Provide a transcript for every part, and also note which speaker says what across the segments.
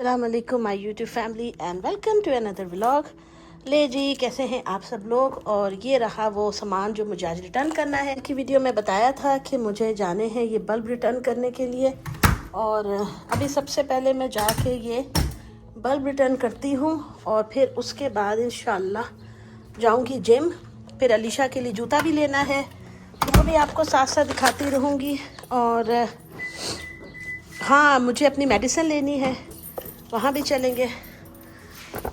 Speaker 1: अस्सलामुअलैकुम my YouTube family and welcome to another vlog. ले जी, कैसे हैं आप सब लोग। और ये रहा वो सामान जो मुझे आज रिटर्न करना है। कि वीडियो में बताया था कि मुझे जाने हैं ये बल्ब रिटर्न करने के लिए, और अभी सबसे पहले मैं जाके ये बल्ब रिटर्न करती हूँ और फिर उसके बाद इंशाल्लाह जाऊँगी जिम। फिर अलीशा के लिए जूता भी लेना है, वो भी आपको साथ साथ दिखाती रहूँगी। और हाँ, मुझे अपनी मेडिसिन लेनी है, वहाँ भी चलेंगे।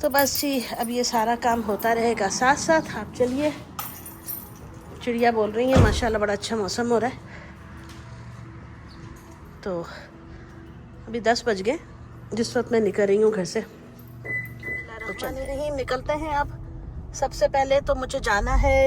Speaker 1: तो बस जी, अब ये सारा काम होता रहेगा साथ साथ। आप चलिए, चिड़िया बोल रही है माशाल्लाह, बड़ा अच्छा मौसम हो रहा है। तो अभी 10 बज गए जिस वक्त मैं निकल रही हूँ घर से। तो चलिए नहीं निकलते हैं अब। सबसे पहले तो मुझे जाना है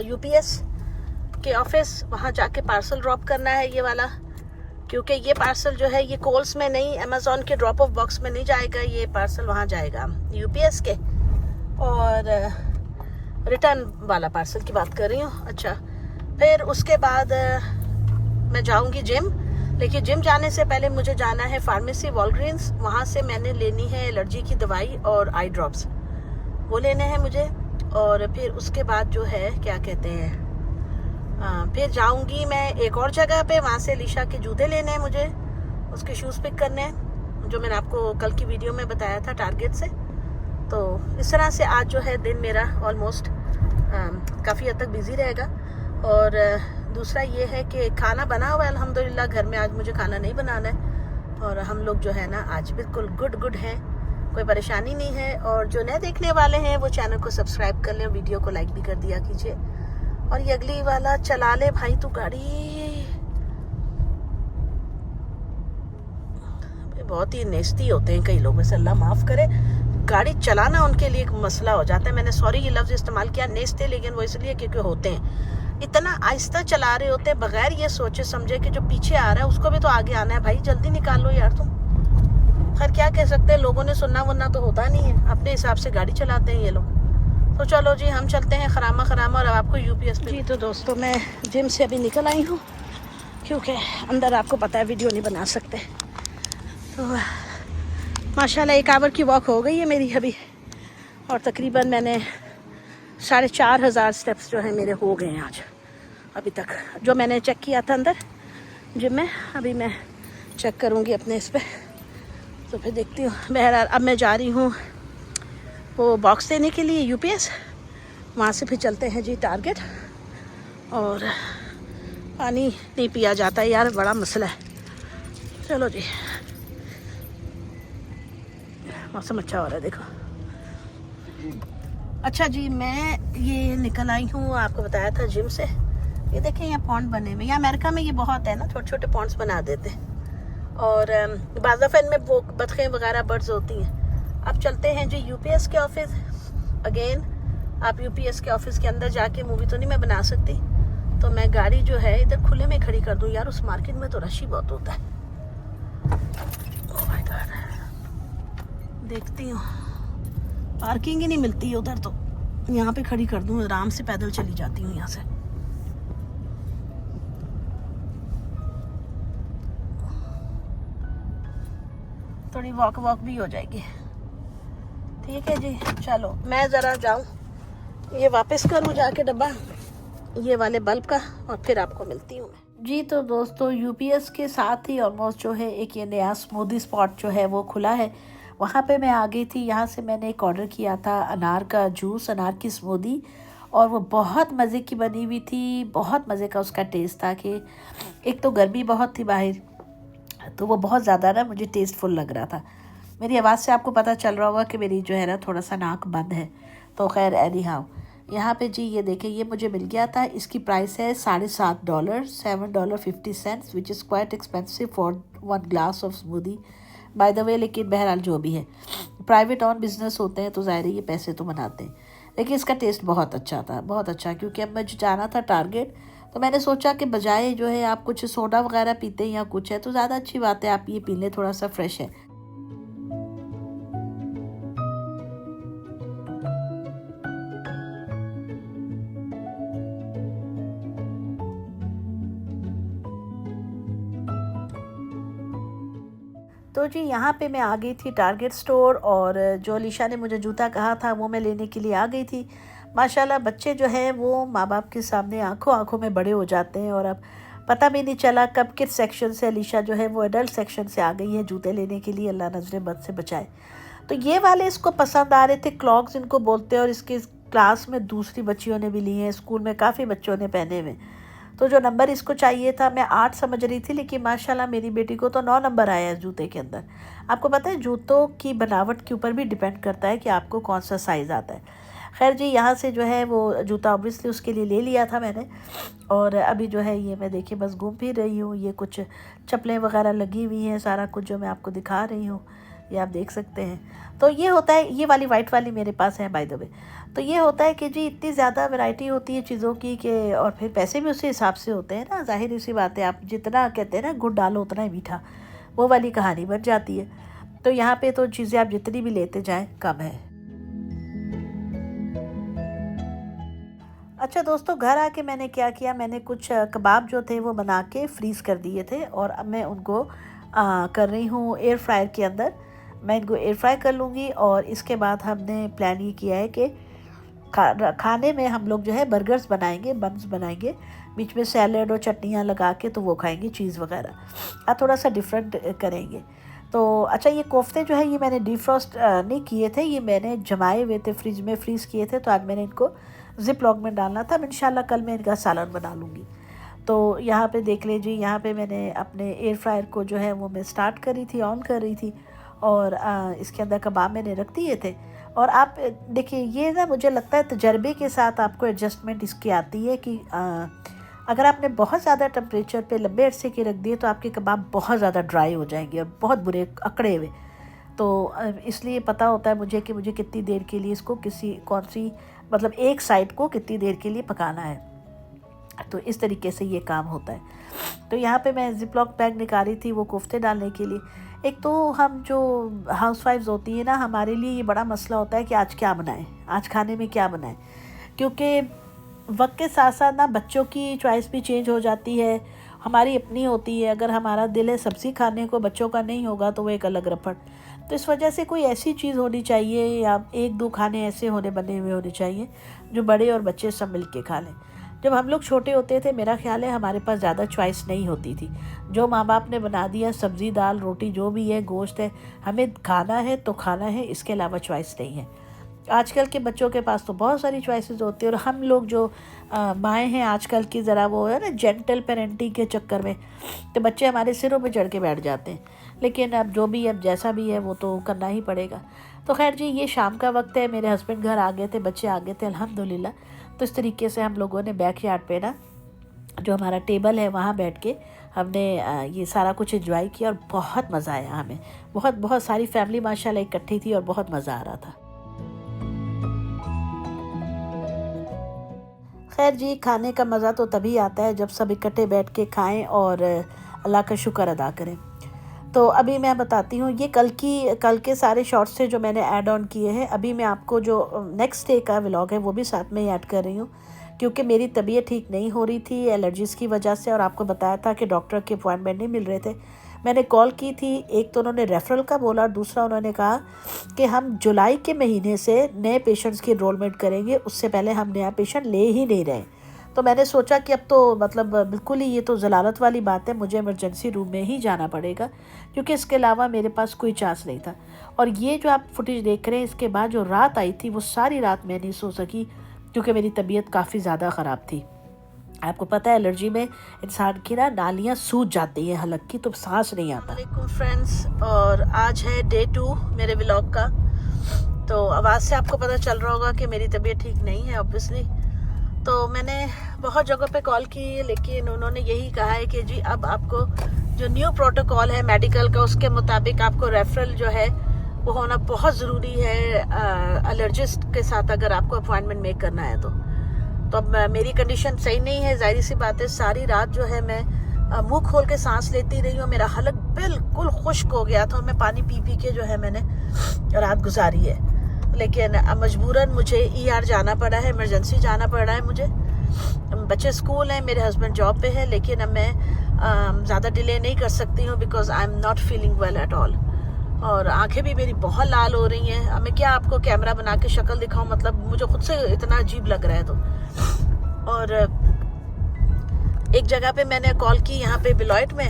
Speaker 1: यूपीएस के ऑफिस, वहाँ जाके पार्सल ड्रॉप करना है ये वाला, क्योंकि ये पार्सल जो है ये कोल्स में नहीं, अमेज़ॉन के ड्रॉप ऑफ बॉक्स में नहीं जाएगा। ये पार्सल वहाँ जाएगा यूपीएस के, और रिटर्न वाला पार्सल की बात कर रही हूँ। अच्छा, फिर उसके बाद मैं जाऊँगी जिम। लेकिन जिम जाने से पहले मुझे जाना है फार्मेसी वॉलग्रीन्स, वहाँ से मैंने लेनी है एलर्जी की दवाई और आई ड्रॉप्स, वो लेने हैं मुझे। और फिर उसके बाद जो है क्या कहते हैं, फिर जाऊंगी मैं एक और जगह पे, वहाँ से अलीशा के जूते लेने हैं मुझे, उसके शूज़ पिक करने हैं, जो मैंने आपको कल की वीडियो में बताया था टारगेट से। तो इस तरह से आज जो है दिन मेरा ऑलमोस्ट काफ़ी हद तक बिज़ी रहेगा। और दूसरा ये है कि खाना बना हुआ है अल्हम्दुलिल्लाह घर में, आज मुझे खाना नहीं बनाना है। और हम लोग जो है ना आज बिल्कुल गुड हैं, कोई परेशानी नहीं है। और जो नए देखने वाले हैं वो चैनल को सब्सक्राइब कर लें, वीडियो को लाइक भी कर दिया कीजिए। और ये अगली वाला चला ले भाई तू गाड़ी। बहुत ही नेस्ती होते हैं कई लोग, वैसे अल्लाह माफ़ करे, गाड़ी चलाना उनके लिए एक मसला हो जाता है। मैंने सॉरी ये लफ्ज़ इस्तेमाल किया नेस्ते, लेकिन वो इसलिए क्योंकि होते हैं इतना आहिस्ता चला रहे होते हैं, बगैर ये सोचे समझे कि जो पीछे आ रहा है उसको भी तो आगे आना है। भाई जल्दी निकालो यार तुम। खैर क्या कह सकते हैं, लोगों ने सुनना वरना तो होता नहीं है, अपने हिसाब से गाड़ी चलाते हैं ये लोग। तो चलो जी, हम चलते हैं खरामा खरामा, और अब आपको यूपीएस पे। जी तो दोस्तों, मैं जिम से अभी निकल आई हूँ, क्योंकि अंदर आपको पता है वीडियो नहीं बना सकते। तो माशाल्लाह 1 आवर की वॉक हो गई है मेरी अभी, और तकरीबन मैंने 4,500 स्टेप्स जो है मेरे हो गए हैं आज अभी तक, जो मैंने चेक किया था अंदर जिम में। अभी मैं चेक करूँगी अपने इस पर, तो फिर देखती हूँ। बहरहाल अब मैं जा रही हूँ वो बॉक्स देने के लिए यूपीएस, वहाँ से फिर चलते हैं जी टारगेट। और पानी नहीं पिया जाता है यार, बड़ा मसला है। चलो जी, मौसम अच्छा हो रहा है देखो। अच्छा जी, मैं ये निकल आई हूँ, आपको बताया था जिम से। ये देखें यहाँ पॉन्ड बने हुए, यहाँ अमेरिका में ये बहुत है ना, छोटे छोटे पॉन्ड्स बना देते हैं। और बाज़ाफ़न में वो बतखें वगैरह बर्ड्स होती हैं। अब चलते हैं जी यूपीएस के ऑफिस अगेन। आप यूपीएस के ऑफिस के अंदर जाके मूवी तो नहीं मैं बना सकती, तो मैं गाड़ी जो है इधर खुले में खड़ी कर दूँ। यार उस मार्केट में तो रश ही बहुत होता है। ओह माय गॉड, देखती हूँ पार्किंग ही नहीं मिलती है उधर, तो यहाँ पे खड़ी कर दूँ, आराम से पैदल चली जाती हूँ यहाँ से। थोड़ी वॉक भी हो जाएगी। ठीक है जी, चलो मैं ज़रा जाऊँ, ये वापस करूँ जाके डब्बा ये वाले बल्ब का, और फिर आपको मिलती हूँ मैं जी। तो दोस्तों, यूपीएस के साथ ही ऑलमोस्ट जो है एक ये नया स्मूदी स्पॉट जो है वो खुला है, वहाँ पे मैं आ गई थी। यहाँ से मैंने एक ऑर्डर किया था अनार का जूस, अनार की स्मूदी, और वो बहुत मज़े की बनी हुई थी, बहुत मज़े का उसका टेस्ट था। कि एक तो गर्मी बहुत थी बाहर, तो वो बहुत ज़्यादा ना मुझे टेस्टफुल लग रहा था। मेरी आवाज़ से आपको पता चल रहा होगा कि मेरी जो है ना थोड़ा सा नाक बंद है। तो खैर एनी हाउ, यहाँ पे जी ये देखें, ये मुझे मिल गया था। इसकी प्राइस है $7.50, $7.50, which is quite expensive for 1 glass of smoothie by the way. लेकिन बहरहाल जो भी है, प्राइवेट ऑन बिजनेस होते हैं तो ज़ाहिर है ये पैसे तो बनाते हैं। लेकिन इसका टेस्ट बहुत अच्छा था, बहुत अच्छा। क्योंकि अब मुझे जाना था टारगेट, तो मैंने सोचा कि बजाय जो है आप कुछ सोडा वगैरह पीते हैं या कुछ है, तो ज़्यादा अच्छी बात है आप ये पी लें, थोड़ा सा फ्रेश है। तो तो जी यहाँ पे मैं आ गई थी टारगेट स्टोर, और जो अलीशा ने मुझे जूता कहा था वो मैं लेने के लिए आ गई थी। माशाल्लाह बच्चे जो है वो माँ बाप के सामने आंखों आंखों में बड़े हो जाते हैं, और अब पता भी नहीं चला कब किस सेक्शन से अलीशा जो है वो एडल्ट सेक्शन से आ गई है जूते लेने के लिए। अल्लाह नजर बद से बचाए। तो ये वाले इसको पसंद आ रहे थे, क्लॉग्स इनको बोलते हैं, और इसके क्लास में दूसरी बच्चियों ने भी लिए हैं, स्कूल में काफ़ी बच्चों ने पहने हुए। तो जो नंबर इसको चाहिए था, मैं 8 समझ रही थी, लेकिन माशाल्लाह मेरी बेटी को तो 9 नंबर आया है जूते के अंदर। आपको पता है जूतों की बनावट के ऊपर भी डिपेंड करता है कि आपको कौन सा साइज़ आता है। खैर जी यहाँ से जो है वो जूता ऑब्वियसली उसके लिए ले लिया था मैंने, और अभी जो है ये मैं देखिए बस घूम फिर रही हूँ। ये कुछ चप्पलें वगैरह लगी हुई हैं, सारा कुछ जो मैं आपको दिखा रही हूँ ये आप देख सकते हैं। तो ये होता है, ये वाली वाइट वाली मेरे पास है बाय द वे। तो ये होता है कि जी इतनी ज़्यादा वैरायटी होती है चीज़ों की कि, और फिर पैसे भी उसी हिसाब से होते हैं ना, जाहिर सी बात है। आप जितना कहते हैं ना गुड़ डालो उतना ही मीठा, वो वाली कहानी बन जाती है। तो यहाँ पे तो चीज़ें आप जितनी भी लेते जाएं कम है। अच्छा दोस्तों, घर आके मैंने क्या किया, मैंने कुछ कबाब जो थे वो बना के फ्रीज़ कर दिए थे, और अब मैं उनको कर रही हूँ एयर फ्रायर के अंदर। मैं इनको एयर फ्राई कर लूँगी, और इसके बाद हमने प्लान ये किया है कि खाने में हम लोग जो है बर्गर्स बनाएंगे, बन्स बनाएंगे, बीच में सैलड और चटनियाँ लगा के, तो वो खाएंगे चीज़ वगैरह। थोड़ा सा डिफरेंट करेंगे। तो अच्छा ये कोफ्ते जो है ये मैंने डिफ्रॉस्ट नहीं किए थे, ये मैंने जमाए हुए थे, फ्रिज में फ्रीज़ किए थे। तो आज मैंने इनको जिप लॉक में डालना था। इंशाल्लाह कल मैं इनका सालन बना लूँगी। तो यहाँ पे देख लीजिए, यहाँ पे मैंने अपने एयर फ्रायर को जो है वो मैं स्टार्ट करी थी, ऑन कर रही थी, और इसके अंदर कबाब मैंने रख दिए थे। और आप देखिए ये ना मुझे लगता है तजर्बे के साथ आपको एडजस्टमेंट इसकी आती है कि अगर आपने बहुत ज़्यादा टेम्परेचर पे लंबे अरसे के रख दिए तो आपके कबाब बहुत ज़्यादा ड्राई हो जाएंगे और बहुत बुरे अकड़े हुए। तो इसलिए पता होता है मुझे कि मुझे कितनी देर के लिए इसको कौन सी मतलब एक साइड को कितनी देर के लिए पकाना है। तो इस तरीके से ये काम होता है। तो यहाँ पे मैं जिप लॉक बैग निकाली थी वो कोफ्ते डालने के लिए। एक तो हम जो हाउसवाइफ्स होती हैं ना, हमारे लिए ये बड़ा मसला होता है कि आज क्या बनाएं, आज खाने में क्या बनाएं, क्योंकि वक्त के साथ साथ ना बच्चों की चॉइस भी चेंज हो जाती है, हमारी अपनी होती है। अगर हमारा दिल है सब्ज़ी खाने को, बच्चों का नहीं होगा तो वो एक अलग रफड़। तो इस वजह से कोई ऐसी चीज़ होनी चाहिए या एक दो खाने ऐसे बने हुए होने चाहिए जो बड़े और बच्चे सब मिल के खा लें। जब हम लोग छोटे होते थे मेरा ख्याल है हमारे पास ज़्यादा चॉइस नहीं होती थी। जो माँ बाप ने बना दिया, सब्ज़ी दाल रोटी जो भी है, गोश्त है, हमें खाना है तो खाना है, इसके अलावा चॉइस नहीं है। आजकल के बच्चों के पास तो बहुत सारी चॉइसेस होती है, और हम लोग जो माएँ हैं आजकल की ज़रा वो है ना जेंटल पेरेंटिंग के चक्कर में तो बच्चे हमारे सिरों पे चढ़ के बैठ जाते हैं। लेकिन अब जो भी अब जैसा भी है वो तो करना ही पड़ेगा। तो खैर जी ये शाम का वक्त है, मेरे हस्बैंड घर आ गए थे, बच्चे आ गए थे अल्हम्दुलिल्लाह। तो इस तरीके से हम लोगों ने बैकयार्ड पे ना जो हमारा टेबल है वहाँ बैठ के हमने ये सारा कुछ एंजॉय किया और बहुत मज़ा आया हमें। बहुत सारी फैमिली माशाल्लाह इकट्ठी थी और बहुत मज़ा आ रहा था। खैर जी खाने का मज़ा तो तभी आता है जब सब इकट्ठे बैठ के खाएं और अल्लाह का शुक्र अदा करें। तो अभी मैं बताती हूँ ये कल के सारे शॉर्ट्स थे जो मैंने ऐड ऑन किए हैं। अभी मैं आपको जो नेक्स्ट डे का व्लॉग है वो भी साथ में ऐड कर रही हूँ, क्योंकि मेरी तबीयत ठीक नहीं हो रही थी एलर्जीज़ की वजह से, और आपको बताया था कि डॉक्टर के अपॉइंटमेंट नहीं मिल रहे थे। मैंने कॉल की थी, एक तो उन्होंने रेफरल का बोला और दूसरा उन्होंने कहा कि हम जुलाई के महीने से नए पेशेंट्स की एनरोलमेंट करेंगे, उससे पहले हम नया पेशेंट ले ही नहीं रहे। तो मैंने सोचा कि अब तो मतलब बिल्कुल ही ये तो जलालत वाली बात है, मुझे इमरजेंसी रूम में ही जाना पड़ेगा, क्योंकि इसके अलावा मेरे पास कोई चांस नहीं था। और ये जो आप फुटेज देख रहे हैं इसके बाद जो रात आई थी वो सारी रात मैं नहीं सो सकी, क्योंकि मेरी तबीयत काफ़ी ज़्यादा ख़राब थी। आपको पता है एलर्जी में इंसान की ना नालियाँ सूज जाती हैं हलक की, तो सांस नहीं आता। वालेकुम फ्रेंड्स, और आज है डे 2 मेरे व्लॉग का। तो आवाज़ से आपको पता चल रहा होगा कि मेरी तबीयत ठीक नहीं है ऑब्वियसली। तो मैंने बहुत जगह पे कॉल की, लेकिन उन्होंने यही कहा है कि जी अब आपको जो न्यू प्रोटोकॉल है मेडिकल का उसके मुताबिक आपको रेफरल जो है वो होना बहुत ज़रूरी है एलर्जिस्ट के साथ अगर आपको अपॉइंटमेंट मेक करना है। तो अब मेरी कंडीशन सही नहीं है, जाहिर सी बात है। सारी रात जो है मैं मुंह खोल के सांस लेती रही हूँ, मेरा हलक बिल्कुल खुश्क हो गया था और मैं पानी पी पी के जो है मैंने रात गुजारी है। लेकिन अब मजबूरन मुझे ER जाना पड़ा है, इमरजेंसी जाना पड़ा है मुझे। बच्चे स्कूल हैं, मेरे हस्बैंड जॉब पे है, लेकिन अब मैं ज़्यादा डिले नहीं कर सकती हूँ because I am not feeling well at all. और आंखें भी मेरी बहुत लाल हो रही हैं। अब मैं क्या आपको कैमरा बना के शक्ल दिखाऊं, मतलब मुझे खुद से इतना अजीब लग रहा है। तो और एक जगह पे मैंने कॉल की, यहाँ पे बिलॉयट में,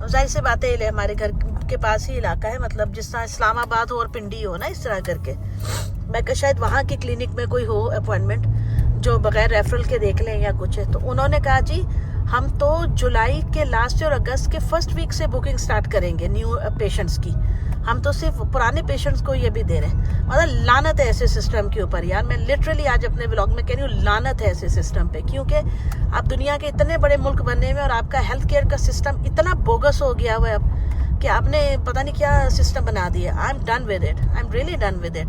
Speaker 1: जाहिर सी बात है हमारे घर के पास ही इलाका है, मतलब जिस तरह इस्लामाबाद हो और पिंडी हो ना, इस तरह करके। मैं कहा शायद वहाँ की क्लिनिक में कोई हो अपॉइंटमेंट जो बगैर रेफरल के देख लें या कुछ है। तो उन्होंने कहा जी हम तो जुलाई के लास्ट और अगस्त के फर्स्ट वीक से बुकिंग स्टार्ट करेंगे न्यू पेशेंट्स की। हम तो सिर्फ पुराने पेशेंट्स को ये भी दे रहे हैं। मतलब लानत है ऐसे सिस्टम के ऊपर यार। मैं लिटरली आज अपने व्लॉग में कह रही हूँ, लानत है ऐसे सिस्टम पे, क्योंकि आप दुनिया के इतने बड़े मुल्क बनने में और आपका हेल्थ केयर का सिस्टम इतना बोगस हो गया हुआ है अब कि आपने पता नहीं क्या सिस्टम बना दिया। I am done with it, I am really done with it.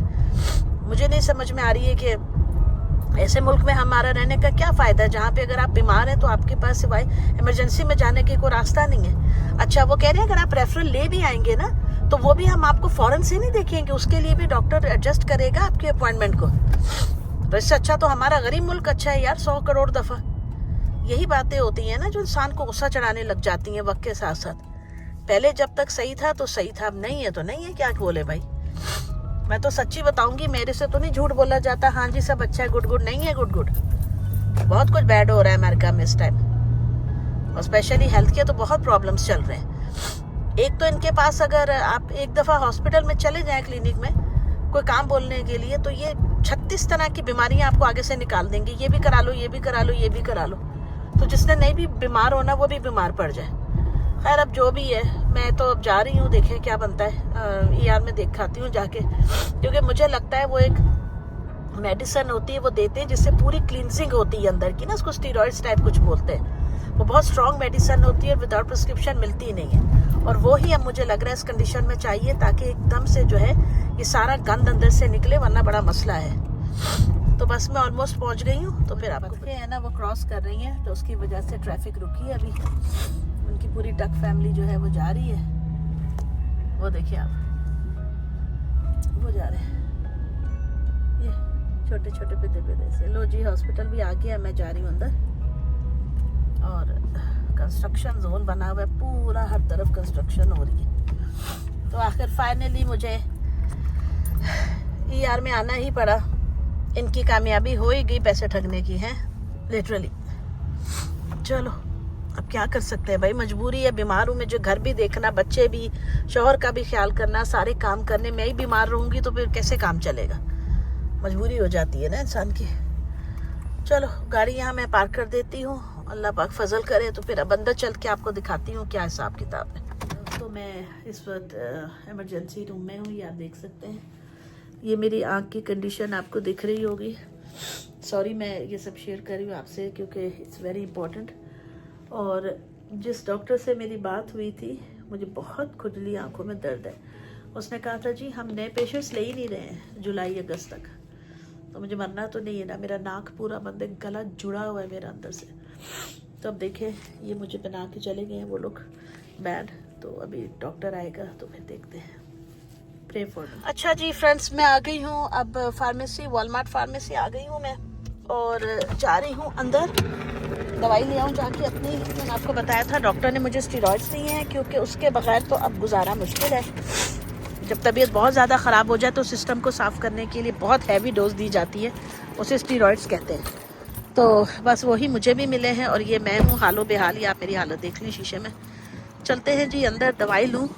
Speaker 1: मुझे नहीं समझ में आ रही है कि ऐसे मुल्क में हमारा रहने का क्या फ़ायदा है जहाँ पे अगर आप बीमार हैं तो आपके पास सिवाय इमरजेंसी में जाने की कोई रास्ता नहीं है। अच्छा वो कह रहे हैं अगर आप रेफरल ले भी आएंगे ना तो वो भी हम आपको फौरन से नहीं देखेंगे, उसके लिए भी डॉक्टर एडजस्ट करेगा आपके अपॉइंटमेंट को। तो इससे अच्छा तो हमारा गरीब मुल्क अच्छा है यार 100 करोड़ दफ़ा। यही बातें होती हैं ना जो इंसान को गुस्सा चढ़ाने लग जाती हैं वक्त के साथ साथ। पहले जब तक सही था तो सही था, अब नहीं है तो नहीं है, क्या बोले भाई। मैं तो सच्ची बताऊंगी, मेरे से तो नहीं झूठ बोला जाता। हाँ जी सब अच्छा है, गुड गुड नहीं है, गुड गुड बहुत कुछ बैड हो रहा है अमेरिका में इस टाइम, और स्पेशली हेल्थ के तो बहुत प्रॉब्लम्स चल रहे हैं। एक तो इनके पास अगर आप एक दफ़ा हॉस्पिटल में चले जाएं क्लिनिक में कोई काम बोलने के लिए तो ये 36 तरह की बीमारियां आपको आगे से निकाल देंगे। ये भी करा लो, ये भी करा लो, ये भी करा लो। तो जिसने नहीं भी बीमार होना वो भी बीमार पड़ जाए। खैर अब जो भी है, मैं तो अब जा रही हूँ, देखें क्या बनता है। ER में दिखाती हूँ जाके, क्योंकि मुझे लगता है वो एक मेडिसिन होती है वो देते हैं जिससे पूरी क्लींजिंग होती है अंदर की ना, उसको स्टीरॉइड्स टाइप कुछ बोलते हैं। वो बहुत स्ट्रॉन्ग मेडिसिन होती है और विदाउट प्रिस्क्रिप्शन मिलती ही नहीं है। और वो ही अब मुझे लग रहा है इस कंडीशन में चाहिए ताकि एकदम से जो है ये सारा गंद अंदर से निकले, वरना बड़ा मसला है। तो बस मैं ऑलमोस्ट पहुँच गई हूँ। तो फिर आपको है ना वो क्रॉस कर रही है तो उसकी वजह से ट्रैफिक रुकी है अभी। उनकी पूरी डक फैमिली जो है वो जा रही है, वो देखिए आप, वो जा रहे हैं ये छोटे छोटे पिद्दे पिद्दे से। लो जी हॉस्पिटल भी आ गया, मैं जा रही हूँ अंदर। और कंस्ट्रक्शन जोन बना हुआ है पूरा, हर तरफ कंस्ट्रक्शन हो रही है। तो आखिर फाइनली मुझे ER में आना ही पड़ा। इनकी कामयाबी हो ही गई पैसे ठगने की है लिटरली। चलो अब क्या कर सकते हैं भाई, मजबूरी है। बीमार हूँ, मुझे घर भी देखना, बच्चे भी, शौहर का भी ख्याल करना, सारे काम करने। मैं ही बीमार रहूँगी तो फिर कैसे काम चलेगा, मजबूरी हो जाती है ना इंसान की। चलो गाड़ी यहाँ मैं पार्क कर देती हूँ, अल्लाह पाक फजल करे तो फिर अब अंदर चल के आपको दिखाती हूँ क्या हिसाब किताब है। तो मैं इस वक्त इमरजेंसी रूम में हूँ, ये आप देख सकते हैं। ये मेरी आँख की कंडीशन आपको दिख रही होगी। सॉरी मैं ये सब शेयर कर रही हूँ आपसे क्योंकि इट्स वेरी इंपॉर्टेंट। और जिस डॉक्टर से मेरी बात हुई थी, मुझे बहुत खुजली, आंखों में दर्द है। उसने कहा था जी हम नए पेशेंट्स ले ही नहीं रहे हैं जुलाई अगस्त तक। तो मुझे मरना तो नहीं है ना, मेरा नाक पूरा बंद है, गला जुड़ा हुआ है मेरा अंदर से। तो अब देखें ये मुझे बना के चले गए हैं वो लोग बैड। तो अभी डॉक्टर आएगा तो फिर देखते हैं, प्रे फॉर मी। अच्छा जी फ्रेंड्स, मैं आ गई हूँ अब फार्मेसी, वॉलमार्ट फार्मेसी आ गई हूँ मैं, और जा रही हूँ अंदर दवाई ले आऊँ जाके अपनी। मैंने आपको बताया था डॉक्टर ने मुझे स्टीरॉइड्स दिए हैं क्योंकि उसके बगैर तो अब गुजारा मुश्किल है। जब तबीयत बहुत ज़्यादा ख़राब हो जाए तो सिस्टम को साफ़ करने के लिए बहुत हैवी डोज दी जाती है, उसे स्टीरॉइड्स कहते हैं। तो बस वही मुझे भी मिले हैं और ये मैं हूँ हालो बेहाल ही। आप मेरी हालत देख लें शीशे में। चलते हैं जी अंदर, दवाई लूँ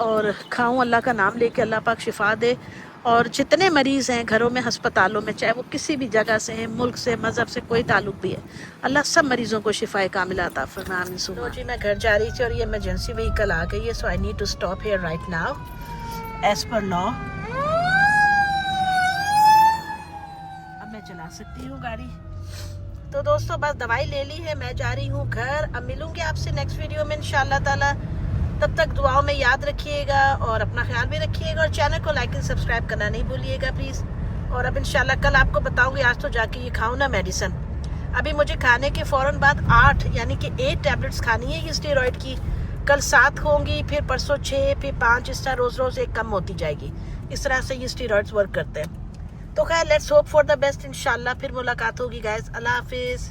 Speaker 1: और खाऊँ, अल्लाह का नाम लेके अल्लाह पाक शिफा दे। और जितने मरीज़ हैं घरों में, हस्पतालों में, चाहे वो किसी भी जगह से हैं, मुल्क से, मज़हब से कोई ताल्लुक भी है, अल्लाह सब मरीज़ों को शिफाए कामिला अता फरमाए, आमीन सुम्मा। तो जी मैं घर जा रही थी और ये इमरजेंसी व्हीकल आ गई है, so I need to stop here right now as per law. अब मैं चला सकती हूँ गाड़ी। तो दोस्तों बस दवाई ले ली है, मैं जा रही हूँ घर। अब मिलूंगी आपसे नेक्स्ट वीडियो में इंशाअल्लाह ताला। तब तक दुआओं में याद रखिएगा और अपना ख्याल भी रखिएगा, और चैनल को लाइक एंड सब्सक्राइब करना नहीं भूलिएगा प्लीज़। और अब इंशाल्लाह कल आपको बताऊंगी, आज तो जाके ये खाऊं ना मेडिसिन। अभी मुझे खाने के फ़ौरन बाद 8 यानी कि 8 टैबलेट्स खानी है ये स्टेरॉइड की। कल 7 होंगी, फिर परसों 6, फिर 5, इस तरह रोज़ रोज़ एक कम होती जाएगी। इस तरह से ये स्टेरॉइड्स वर्क करते हैं। तो खैर let's hope for the best, इंशाल्लाह फिर मुलाकात होगी गाइस। अल्लाह हाफिज़।